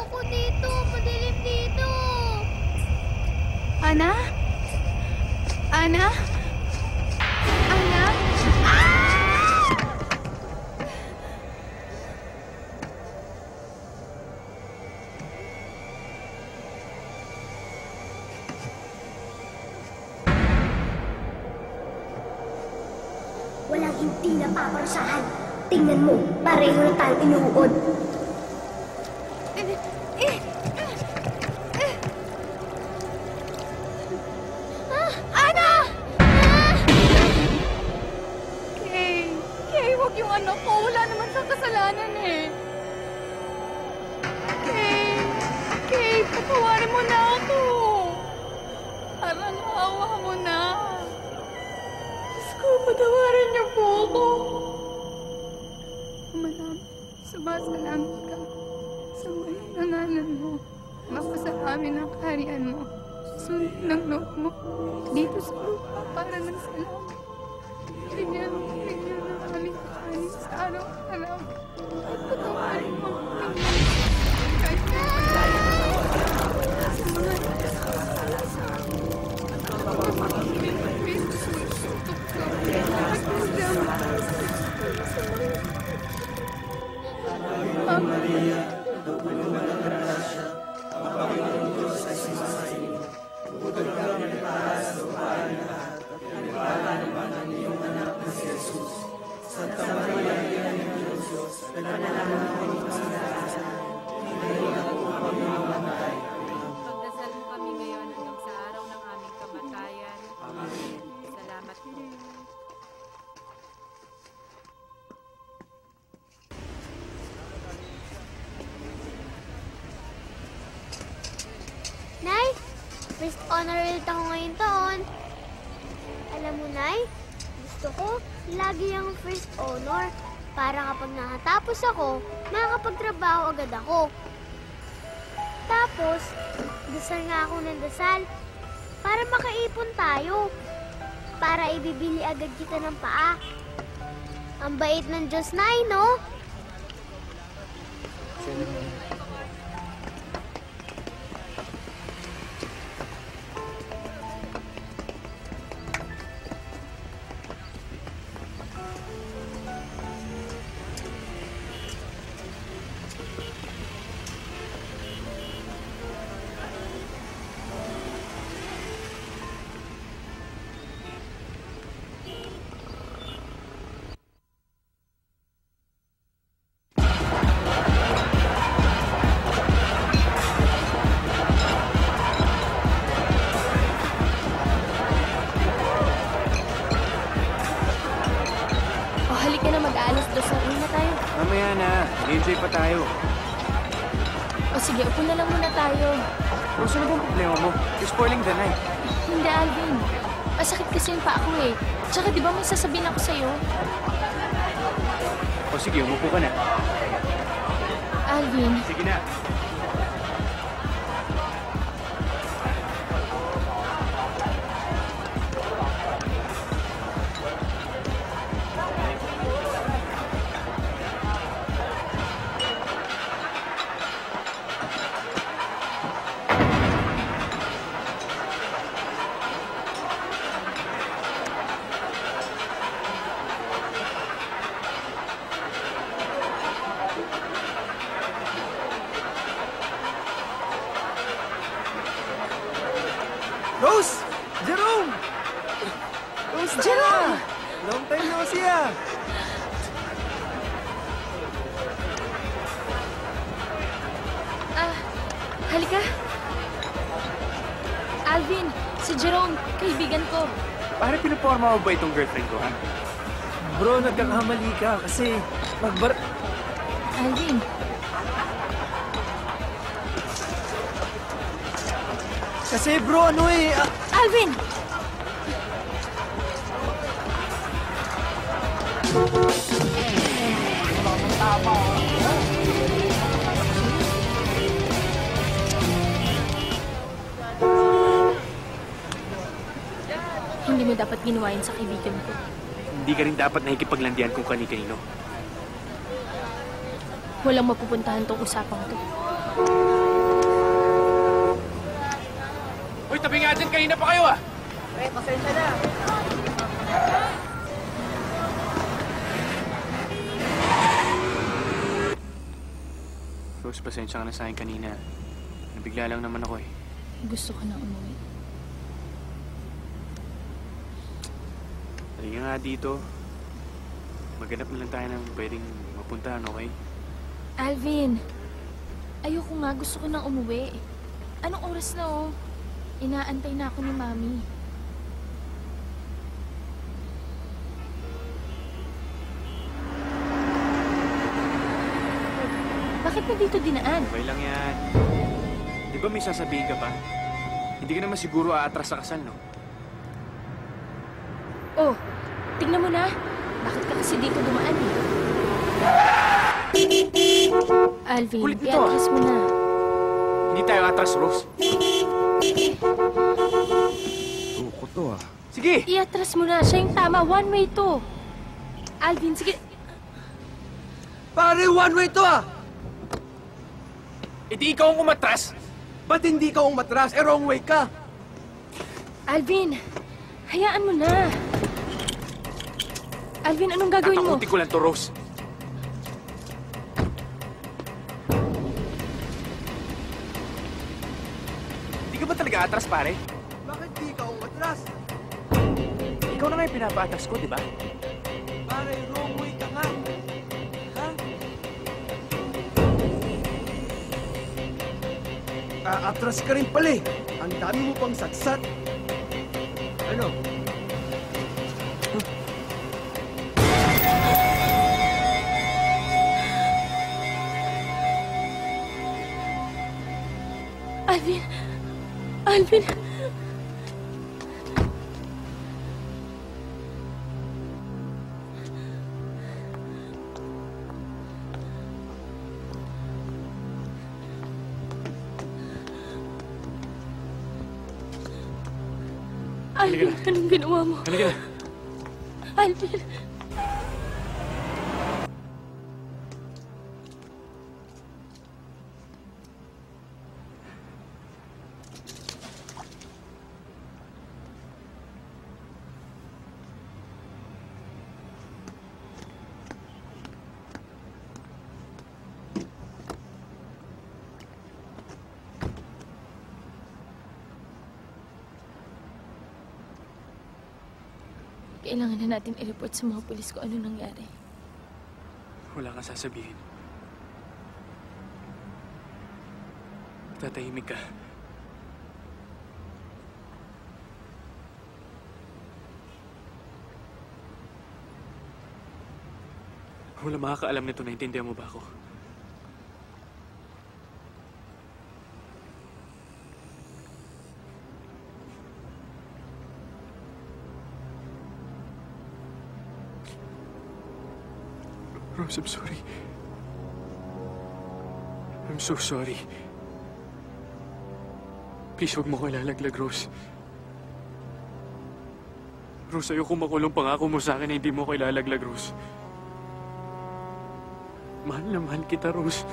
Ayoko dito. Madilim dito. Ana? Ana? Ana? Walang hindi na paparusahan. Tingnan mo, pareho na tayong inuod. Ana! Kay, huwag yung anak ko. Wala naman siyang kasalanan eh. Kay, patawarin mo na ako. Parang awa mo na. Diyos ko, patawarin niyo po ako. Umanam, sumasalamat ka sa mga nangalan mo. Mapasalamin ang kaharian mo. Sunod ng loob mo dito sa lupa para ng salamat. Bigyan ng aming kakanin sa araw-araw. At patawarin mo ang kahit na sa mga Maria, puno ka ng grasya, ang Panginoon Diyos ay sumasayo. Bukod kang pinagpala sa babae lahat, at pinagpala naman ang iyong anak na si Jesus. Santa Maria, Ina ng Diyos, pinagpala ng Panginoon, ngayon ako kami mamatay. Pagdasal mo kami ngayon hanggang sa araw ng aming kamatayan. Amen. Salamat po. Nay, first honor ulit ako ngayong taon. Alam mo, Nay, gusto ko lagi ang first honor para kapag nakatapos ako, makakapagtrabaho agad ako. Tapos, dasal nga ako ng dasal para makaipon tayo. Para ibibili agad kita ng paa. Ang bait ng Diyos, Nay, no? Mamaya na. Enjoy pa tayo. O sige, upo na lang muna tayo. Ano bang problema mo? You're spoiling the night. Hindi, Alvin. Masakit kasi yung paa ko eh. Tsaka di ba may sasabihin ako sa'yo? O sige, umupo ka na. Alvin. Sige na. Rose! Jerome! Rose, Jerome! Long time no see ah! Halika. Alvin, si Jerome, kaibigan ko. Pare, pinaporma mo ba itong girlfriend ko, ha? Bro, nagkakamali ka kasi Alvin. Kasi bro, ano eh... Alvin! Hindi mo dapat ginawa yun sa kaibigan ko. Hindi ka rin dapat nakikipaglandian kung kani-kanino. Walang mapupuntahan tong usapang to. Uy, tabi nga dyan! Kanina pa kayo ah! Rose, pasensya ka na sa akin kanina. Nabigla lang naman ako eh. Gusto ko na umuwi. Halika nga dito. Maghanap na lang tayo ng pwedeng mapuntahan, okay? Alvin, ayoko nga. Gusto ko nang umuwi. Anong oras na oh? Inaantay na ako ni Mami. Bakit na dito dinaan? Okay lang yan. Di ba may sasabihin ka pa? Hindi ka naman siguro aatras sa kasal, no? Oh, tingnan mo na. Bakit ka kasi dito dumaan eh? Alvin, Kulit nito, i-atras mo na. Hindi tayo atras, Rose. Tuko to ah. Sige! I-atras mo na. Siya yung tama. One way to. Alvin, sige. Pare, one way to ah! E di ikaw ang umatras! Ba't hindi ka umatras? Eh, wrong way ka! Alvin, hayaan mo na. Alvin, anong gagawin mo? Tatakuti ko lang to, Rose. Di ka ba talaga atras, pare? Bakit di ka umatras? Ikaw na nga yung pinapaatras ko, di ba? Pare, wrong way ka nga! Ha? Atras ka rin pala eh. Ang dami mo pang satsat. Ano? Alvin! Alvin! Alvin, anong ginawa mo? Halika na. Alvin! Kailangan na natin i-report sa mga pulis kung ano nangyari. Wala kang sasabihin. Tatahimik ka. Wala makakaalam nito, naintindihan mo ba ako? Rose, I'm sorry. I'm so sorry. Please, huwag mo ko ilalaglag, Rose. Rose, ayoko makulong. Pangako mo sa akin na hindi mo ko ilalaglag, Rose. Mahal na mahal kita, Rose.